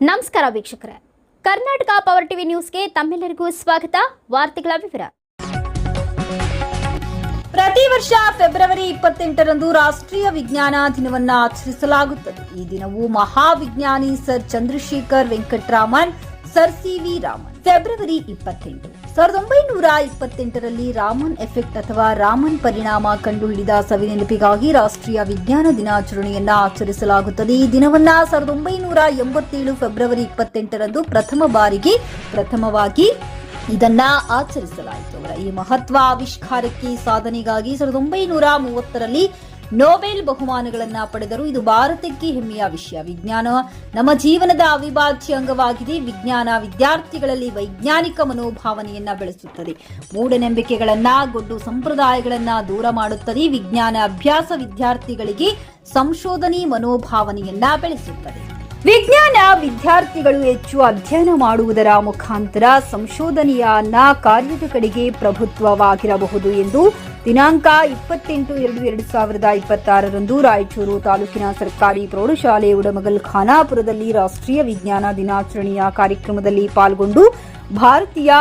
ನಮಸ್ಕಾರ ವೀಕ್ಷಕರೇ, Karnataka power TV ನ್ಯೂಸ್ಗೆ ತಮ್ಮೆಲ್ಲರಿಗೂ ಸ್ವಾಗತ. ವಾರ್ತೆಗಳ ವಿವರ. ಪ್ರತಿ ವರ್ಷ ಫೆಬ್ರವರಿ 28ರಂದು ರಾಷ್ಟ್ರೀಯ ವಿಜ್ಞಾನ ದಿನವನ್ನು ಆಚರಿಸಲಾಗುತ್ತದೆ. ಈ ದಿನವು ಮಹಾವಿಜ್ಞಾನಿ sir Chandrasekhar Venkataraman, sir CV. Raman. February 28 1928ರಲ್ಲಿ ರಾಮನ್ ಎಫೆಕ್ಟ್ ಅಥವಾ ರಾಮನ್ ಪರಿಣಾಮ ಕಂಡುಹಿಡಿದ ಸವಿನೆನಪಿಗಾಗಿ ರಾಷ್ಟ್ರೀಯ ವಿಜ್ಞಾನ ದಿನಾಚರಣೆಯನ್ನ ಆಚರಿಸಲಾಗುತ್ತದೆ. ಈ ದಿನವನ್ನ 1987 ಫೆಬ್ರವರಿ 28ರಂದು ಪ್ರಥಮವಾಗಿ ಇದನ್ನ ಆಚರಿಸಲಾಯಿತು. ಅವರ ಈ ಮಹತ್ವ ಆವಿಷ್ಕಾರಕ್ಕೆ ಸಾಧನೆಗಾಗಿ 1930ರಲ್ಲಿ ನೊಬೆಲ್ ಬಹುಮಾನಗಳನ್ನ ಪಡೆದರು. ಇದು ಭಾರತಕ್ಕೆ ಹೆಮ್ಮೆಯ ವಿಷಯ. ವಿಜ್ಞಾನ ನಮ್ಮ ಜೀವನದ ಅವಿಭಾಜ್ಯ ಅಂಗವಾಗಿದೆ. ವಿಜ್ಞಾನ ವಿದ್ಯಾರ್ಥಿಗಳಲ್ಲಿ ವೈಜ್ಞಾನಿಕ ಮನೋಭಾವನೆಯನ್ನ ಬೆಳೆಸುತ್ತದೆ. ಮೂಢನಂಬಿಕೆಗಳನ್ನ, ಗೊಡ್ಡು ಸಂಪ್ರದಾಯಗಳನ್ನ ದೂರ ಮಾಡುತ್ತದೆ. ವಿಜ್ಞಾನ ಅಭ್ಯಾಸ ವಿದ್ಯಾರ್ಥಿಗಳಿಗೆ ಸಂಶೋಧನೆ ಮನೋಭಾವನೆಯನ್ನ ಬೆಳೆಸುತ್ತದೆ. ವಿಜ್ಞಾನ ವಿದ್ಯಾರ್ಥಿಗಳು ಹೆಚ್ಚು ಅಧ್ಯಯನ ಮಾಡುವುದರ ಮುಖಾಂತರ ಸಂಶೋಧನೆಯನ್ನ ಕಾರ್ಯದ ಕಡೆಗೆ ಪ್ರಭುತ್ವವಾಗಿರಬಹುದು ಎಂದು ದಿನಾಂಕ 28/2/2026ರಂದು ರಾಯಚೂರು ತಾಲೂಕಿನ ಸರ್ಕಾರಿ ಪ್ರೌಢಶಾಲೆ ಉಡಮಗಲ್ ಖಾನಾಪುರದಲ್ಲಿ ರಾಷ್ಟ್ರೀಯ ವಿಜ್ಞಾನ ದಿನಾಚರಣೆಯ ಕಾರ್ಯಕ್ರಮದಲ್ಲಿ ಪಾಲ್ಗೊಂಡು ಭಾರತೀಯ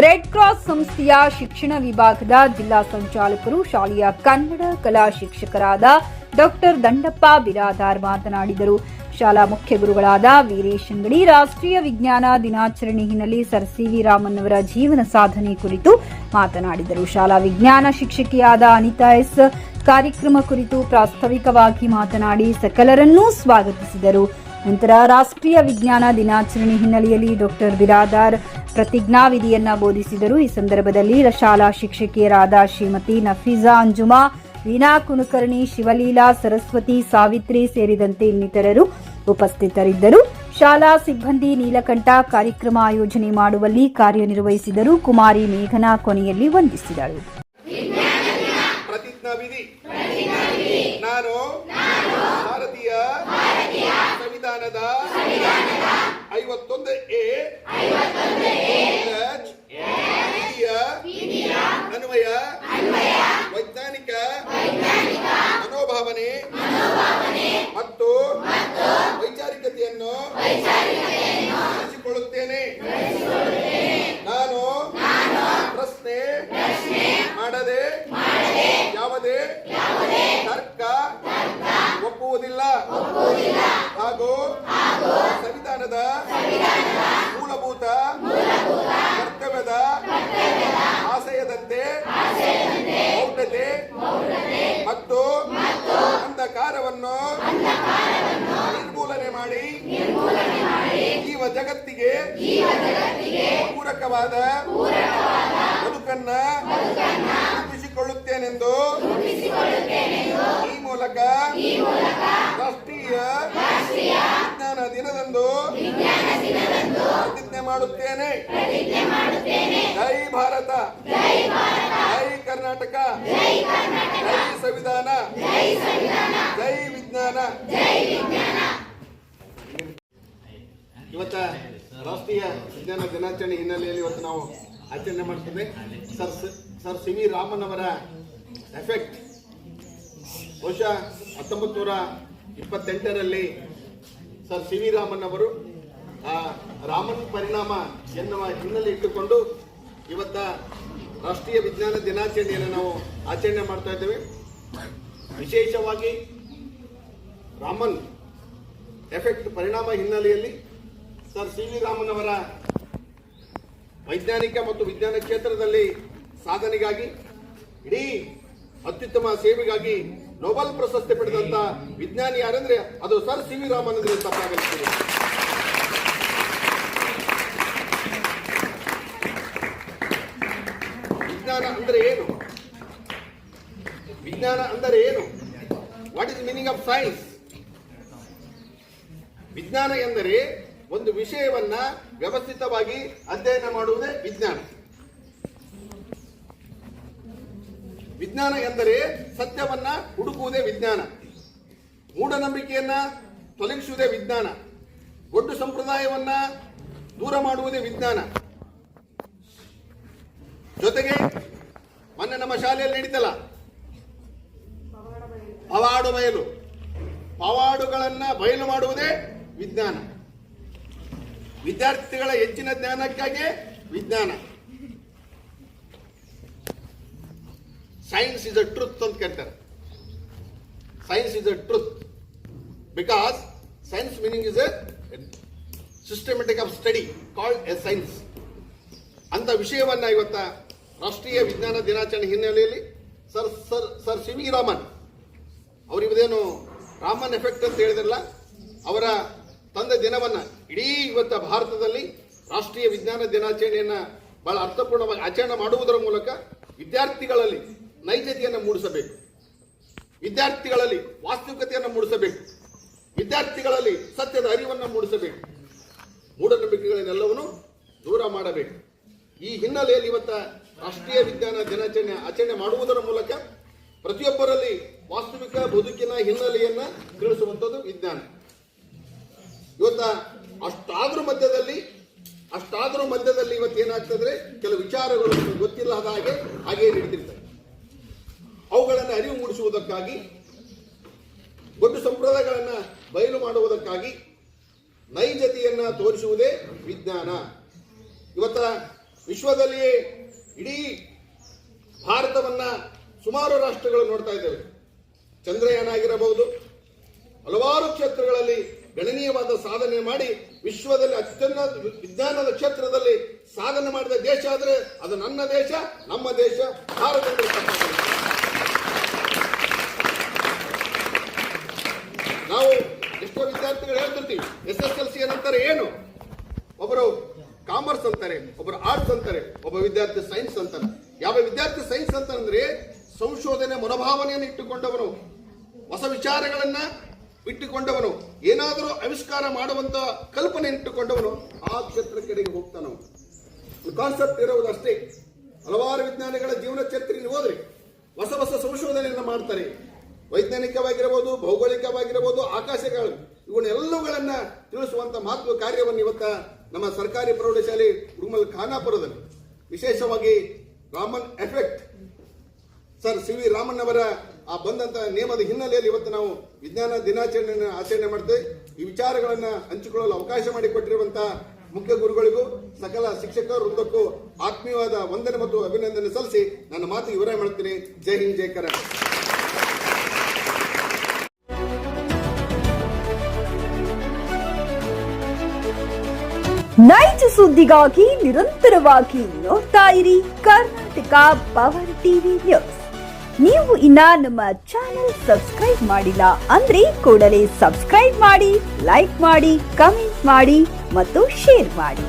ರೆಡ್ ಕ್ರಾಸ್ ಸಂಸ್ಥೆಯ ಶಿಕ್ಷಣ ವಿಭಾಗದ ಜಿಲ್ಲಾ ಸಂಚಾಲಕರು, ಶಾಲೆಯ ಕನ್ನಡ ಕಲಾ ಶಿಕ್ಷಕರಾದ ಡಾಕ್ಟರ್ ದಂಡಪ್ಪ ಬಿರಾದಾರ್ ಮಾತನಾಡಿದರು. ಶಾಲಾ ಮುಖ್ಯ ಗುರುಗಳಾದ ವೀರೇಶ್ ಅಂಗಡಿ ರಾಷ್ಟ್ರೀಯ ವಿಜ್ಞಾನ ದಿನಾಚರಣೆ ಹಿನ್ನೆಲೆ ಸರ್ ಸಿ.ವಿ. ರಾಮನ್ ಅವರ ಜೀವನ ಸಾಧನೆ ಕುರಿತು ಮಾತನಾಡಿದರು. ಶಾಲಾ ವಿಜ್ಞಾನ ಶಿಕ್ಷಕಿಯಾದ ಅನಿತಾ ಎಸ್ ಕಾರ್ಯಕ್ರಮ ಕುರಿತು ಪ್ರಾಸ್ತಾವಿಕವಾಗಿ ಮಾತನಾಡಿ ಸಕಲರನ್ನೂ ಸ್ವಾಗತಿಸಿದರು. ನಂತರ ರಾಷ್ಟ್ರೀಯ ವಿಜ್ಞಾನ ದಿನಾಚರಣೆ ಹಿನ್ನೆಲೆಯಲ್ಲಿ ಡಾಕ್ಟರ್ ಬಿರಾದಾರ್ ಪ್ರತಿಜ್ಞಾವಿಧಿಯನ್ನ ಬೋಧಿಸಿದರು. ಈ ಸಂದರ್ಭದಲ್ಲಿ ಶಾಲಾ ಶಿಕ್ಷಕಿಯರಾದ ಶ್ರೀಮತಿ ನಫೀಜಾ ಅಂಜುಮಾ, ವೀಣಾ ಕುಲಕರ್ಣಿ, ಶಿವಲೀಲಾ, ಸರಸ್ವತಿ, ಸಾವಿತ್ರಿ ಸೇರಿದಂತೆ ಇನ್ನಿತರರು ಉಪಸ್ಥಿತರಿದ್ದರು. ಶಾಲಾ ಸಿಬ್ಬಂದಿ ನೀಲಕಂಠ ಕಾರ್ಯಕ್ರಮ ಆಯೋಜನೆ ಮಾಡುವಲ್ಲಿ ಕಾರ್ಯನಿರ್ವಹಿಸಿದರು. ಕುಮಾರಿ ಮೇಘನಾ ಕೊನೆಯಲ್ಲಿ ವಂದಿಸಿದಳು. ನಾನು ಭಾರತೀಯ ಸಂವಿಧಾನದ 51A ಅನ್ವಯ ವೈಜ್ಞಾನಿಕ ಮನೋಭಾವನೆ ಮತ್ತು ವೈಚಾರಿಕತೆಯನ್ನು ಬೆಳೆಸಿಕೊಳ್ಳುತ್ತೇನೆ. ನಾನು ಪ್ರಶ್ನೆ ಮಾಡದೆ ಯಾವುದೇ ತರ್ಕ ಒಪ್ಪುವುದಿಲ್ಲ ಹಾಗೂ ಸಂವಿಧಾನದ ಮೂಲಭೂತ ಕರ್ತವ್ಯದ ಆಶಯದಂತೆ ಮೌಢ್ಯತೆ ಮತ್ತು ಅಂಧಕಾರವನ್ನು ನಿರ್ಮೂಲನೆ ಮಾಡಿ ಜೀವ ಜಗತ್ತಿಗೆ ಪೂರಕವಾದ ಬದುಕನ್ನ ರೂಪಿಸಿಕೊಳ್ಳುತ್ತೇನೆಂದು ಈ ಮೂಲಕ ರಾಷ್ಟ್ರೀಯ ವಿಜ್ಞಾನ ದಿನದಂದು ಪ್ರತಿಜ್ಞೆ ಮಾಡುತ್ತೇನೆ. ಜೈ ಭಾರತ, ಜೈ ಕರ್ನಾಟಕ, ಜೈ ಸಂವಿಧಾನ, ಜೈ ವಿಜ್ಞಾನ. ಇವತ್ತ ರಾಷ್ಟ್ರೀಯ ವಿಜ್ಞಾನ ದಿನಾಚರಣೆ ಹಿನ್ನೆಲೆಯಲ್ಲಿ ಇವತ್ತು ನಾವು ಆಚರಣೆ ಮಾಡ್ತೇವೆ. Sir CV. ರಾಮನ್ ಅವರ ಎಫೆಕ್ಟ್ ಬಹುಶಃ 1928ರಲ್ಲಿ ಸರ್ ಸಿ.ವಿ. ರಾಮನ್ ಅವರು ರಾಮನ್ ಪರಿಣಾಮ ಎನ್ನುವ ಹಿನ್ನೆಲೆ ಇಟ್ಟುಕೊಂಡು ಇವತ್ತ ರಾಷ್ಟ್ರೀಯ ವಿಜ್ಞಾನ ದಿನಾಚರಣೆಯನ್ನು ನಾವು ಆಚರಣೆ ಮಾಡ್ತಾ ಇದ್ದೇವೆ. ವಿಶೇಷವಾಗಿ ರಾಮನ್ ಎಫೆಕ್ಟ್ ಪರಿಣಾಮ ಹಿನ್ನೆಲೆಯಲ್ಲಿ ಸರ್ ಸಿ.ವಿ. ರಾಮನ್ ಅವರ ವೈಜ್ಞಾನಿಕ ಮತ್ತು ವಿಜ್ಞಾನ ಕ್ಷೇತ್ರದಲ್ಲಿ ಸಾಧನೆಗಾಗಿ ಇಡೀ ಅತ್ಯುತ್ತಮ ಸೇವೆಗಾಗಿ ನೊಬೆಲ್ ಪ್ರಶಸ್ತಿ ಪಡೆದಂತ ವಿಜ್ಞಾನಿ ಯಾರಂದ್ರೆ ಅದು ಸರ್ ಸಿ.ವಿ. ರಾಮನ್ ಅಂದ್ರೆ ತಪ್ಪಾಗಲಿದೆ. ವಿಜ್ಞಾನ ಅಂದರೆ ಏನು? ವಿಜ್ಞಾನ ಅಂದರೆ ಏನು? What is meaning of science? ವಿಜ್ಞಾನ ಎಂದರೆ ಒಂದು ವಿಷಯವನ್ನ ವ್ಯವಸ್ಥಿತವಾಗಿ ಅಧ್ಯಯನ ಮಾಡುವುದೇ ವಿಜ್ಞಾನ. ವಿಜ್ಞಾನ ಎಂದರೆ ಸತ್ಯವನ್ನ ಹುಡುಕುವುದೇ ವಿಜ್ಞಾನ. ಮೂಢನಂಬಿಕೆಯನ್ನ ತೊಲಗಿಸುವುದೇ ವಿಜ್ಞಾನ. ಗೊಡ್ಡು ಸಂಪ್ರದಾಯವನ್ನ ದೂರ ಮಾಡುವುದೇ ವಿಜ್ಞಾನ. ಜೊತೆಗೆ ಮೊನ್ನೆ ನಮ್ಮ ಶಾಲೆಯಲ್ಲಿ ನಡೀತಲ್ಲ ಪವಾಡು ಬಯಲು, ಪವಾಡುಗಳನ್ನ ಬಯಲು ಮಾಡುವುದೇ ವಿಜ್ಞಾನ. ವಿದ್ಯಾರ್ಥಿಗಳ ಹೆಚ್ಚಿನ ಜ್ಞಾನಕ್ಕಾಗಿ ವಿಜ್ಞಾನ. ಸೈನ್ಸ್ ಇಸ್ ಅ ಟ್ರೂತ್ ಅಂತ ಕೇಳ್ತಾರೆ. Science is a truth because science meaning is a systematic of study called a science ಅಂತ ವಿಷಯವನ್ನ ಇವತ್ತ ರಾಷ್ಟ್ರೀಯ ವಿಜ್ಞಾನ ದಿನಾಚರಣೆ ಹಿನ್ನೆಲೆಯಲ್ಲಿ ಸರ್ ಸಿ ವಿ ರಾಮನ್ ಅವರಿವದೇನು ರಾಮನ್ ಎಫೆಕ್ಟ್ ಅಂತ ಹೇಳಿದ್ರಲ್ಲ, ಅವರ ತಂದ ದಿನವನ್ನ ಇಡೀ ಇವತ್ತ ಭಾರತದಲ್ಲಿ ರಾಷ್ಟ್ರೀಯ ವಿಜ್ಞಾನ ದಿನಾಚರಣೆಯನ್ನ ಬಹಳ ಅರ್ಥಪೂರ್ಣವಾಗಿ ಆಚರಣೆ ಮಾಡುವುದರ ಮೂಲಕ ವಿದ್ಯಾರ್ಥಿಗಳಲ್ಲಿ ನೈಜತೆಯನ್ನು ಮೂಡಿಸಬೇಕು, ವಿದ್ಯಾರ್ಥಿಗಳಲ್ಲಿ ವಾಸ್ತವಿಕತೆಯನ್ನು ಮೂಡಿಸಬೇಕು, ವಿದ್ಯಾರ್ಥಿಗಳಲ್ಲಿ ಸತ್ಯದ ಅರಿವನ್ನು ಮೂಡಿಸಬೇಕು, ಮೂಢನಂಬಿಕೆಗಳನ್ನೆಲ್ಲವನ್ನು ದೂರ ಮಾಡಬೇಕು. ಈ ಹಿನ್ನೆಲೆಯಲ್ಲಿ ಇವತ್ತ ರಾಷ್ಟ್ರೀಯ ವಿಜ್ಞಾನ ದಿನಾಚರಣೆ ಆಚರಣೆ ಮಾಡುವುದರ ಮೂಲಕ ಪ್ರತಿಯೊಬ್ಬರಲ್ಲಿ ವಾಸ್ತವಿಕ ಬದುಕಿನ ಹಿನ್ನೆಲೆಯನ್ನ ತಿಳಿಸುವಂಥದ್ದು ವಿಜ್ಞಾನ. ಇವತ್ತ ಅಷ್ಟಾದ್ರೂ ಮಧ್ಯದಲ್ಲಿ ಇವತ್ತೇನಾಗ್ತದ್ರೆ ಕೆಲವು ವಿಚಾರಗಳು ಗೊತ್ತಿಲ್ಲದ ಹಾಗೆ ನಡೀತಿರ್ತವೆ. ಅವುಗಳನ್ನು ಅರಿವು ಮೂಡಿಸುವುದಕ್ಕಾಗಿ, ದೊಡ್ಡ ಸಂಪ್ರದಾಯಗಳನ್ನ ಬಯಲು ಮಾಡುವುದಕ್ಕಾಗಿ ನೈಜತೆಯನ್ನ ತೋರಿಸುವುದೇ ವಿಜ್ಞಾನ. ಇವತ್ತ ವಿಶ್ವದಲ್ಲಿಯೇ ಇಡೀ ಭಾರತವನ್ನ ಸುಮಾರು ರಾಷ್ಟ್ರಗಳು ನೋಡ್ತಾ ಇದ್ದೇವೆ. ಚಂದ್ರಯಾನ ಆಗಿರಬಹುದು, ಹಲವಾರು ಕ್ಷೇತ್ರಗಳಲ್ಲಿ ಗಣನೀಯವಾದ ಸಾಧನೆ ಮಾಡಿ ವಿಶ್ವದಲ್ಲಿ ಅತ್ಯಂತ ವಿಜ್ಞಾನದ ಕ್ಷೇತ್ರದಲ್ಲಿ ಸಾಧನೆ ಮಾಡಿದ ದೇಶ ಆದ್ರೆ ಅದು ನನ್ನ ದೇಶ, ನಮ್ಮ ದೇಶ ಭಾರತ. ನಾವು ಎಷ್ಟೋ ವಿದ್ಯಾರ್ಥಿಗಳು ಹೇಳ್ತಿರ್ತೀವಿ SSLC ಏನಂತಾರೆ, ಏನು ಒಬ್ಬರು ಕಾಮರ್ಸ್ ಅಂತಾರೆ, ಒಬ್ಬರು ಆರ್ಟ್ಸ್ ಅಂತಾರೆ, ಒಬ್ಬ ವಿದ್ಯಾರ್ಥಿ ಸೈನ್ಸ್ ಅಂತಾರೆ. ಯಾವ ವಿದ್ಯಾರ್ಥಿ ಸೈನ್ಸ್ ಅಂತಂದ್ರೆ ಸಂಶೋಧನೆ ಮನೋಭಾವನೆಯನ್ನು ಇಟ್ಟುಕೊಂಡವನು, ಹೊಸ ವಿಚಾರಗಳನ್ನ ಇಟ್ಟುಕೊಂಡವನು, ಏನಾದರೂ ಆವಿಷ್ಕಾರ ಮಾಡುವಂತ ಕಲ್ಪನೆ ಇಟ್ಟುಕೊಂಡವನು ಆ ಕ್ಷೇತ್ರ ಕಡೆಗೆ ಹೋಗ್ತಾನವ. ಕಾನ್ಸೆಪ್ಟ್ ಇರುವುದು ಅಷ್ಟೇ. ಹಲವಾರು ವಿಜ್ಞಾನಿಗಳ ಜೀವನ ಚರಿತ್ರೆಯನ್ನು ಹೋದ್ರೆ ಹೊಸ ಹೊಸ ಸಂಶೋಧನೆಯನ್ನು ಮಾಡ್ತಾರೆ. ವೈಜ್ಞಾನಿಕವಾಗಿರಬಹುದು, ಭೌಗೋಳಿಕವಾಗಿರಬಹುದು, ಆಕಾಶಗಳು, ಇವನ್ನೆಲ್ಲವುಗಳನ್ನ ತಿಳಿಸುವಂತ ಮಹತ್ವ ಕಾರ್ಯವನ್ನು ಇವತ್ತ ನಮ್ಮ ಸರ್ಕಾರಿ ಪ್ರೌಢಶಾಲೆ ಉಡುಮಲ್ ಖಾನಾಪುರದಲ್ಲಿ ವಿಶೇಷವಾಗಿ Raman effect sir C V Raman ಅವರ ಆ ಬಂದಂತ ನೇಮದ ಹಿನ್ನೆಲೆಯಲ್ಲಿ ಇವತ್ತು ನಾವು ವಿಜ್ಞಾನ ದಿನಾಚರಣೆಯನ್ನು ಆಚರಣೆ ಮಾಡ್ತೇವೆ. ಈ ವಿಚಾರಗಳನ್ನ ಹಂಚಿಕೊಳ್ಳಲು ಅವಕಾಶ ಮಾಡಿಕೊಟ್ಟಿರುವಂತಹ ಮುಖ್ಯ ಗುರುಗಳಿಗೂ ಸಕಲ ಶಿಕ್ಷಕ ವೃಂದಕ್ಕೂ ಆತ್ಮೀಯವಾದ ವಂದನೆ ಮತ್ತು ಅಭಿನಂದನೆ ಸಲ್ಲಿಸಿ ನನ್ನ ಮಾತು ವಿವರಣೆ ಮಾಡ್ತೀನಿ. ಜೈ ಹಿಂದ್, ಜೈ ಕರ್ನಾಟಕ. ನೈಜ ಸುದ್ದಿಗಾಗಿ ನಿರಂತರವಾಗಿ ನೋಡ್ತಾ ಇರಿ ಕರ್ನಾಟಕ ಪವರ್ ಟಿವಿ ನ್ಯೂಸ್. ನೀವು ಇನ್ನ ನಮ್ಮ ಚಾನೆಲ್ ಸಬ್ಸ್ಕ್ರೈಬ್ ಮಾಡಿಲ್ಲ ಅಂದ್ರೆ ಕೂಡಲೇ ಸಬ್ಸ್ಕ್ರೈಬ್ ಮಾಡಿ, ಲೈಕ್ ಮಾಡಿ, ಕಮೆಂಟ್ ಮಾಡಿ ಮತ್ತು ಶೇರ್ ಮಾಡಿ.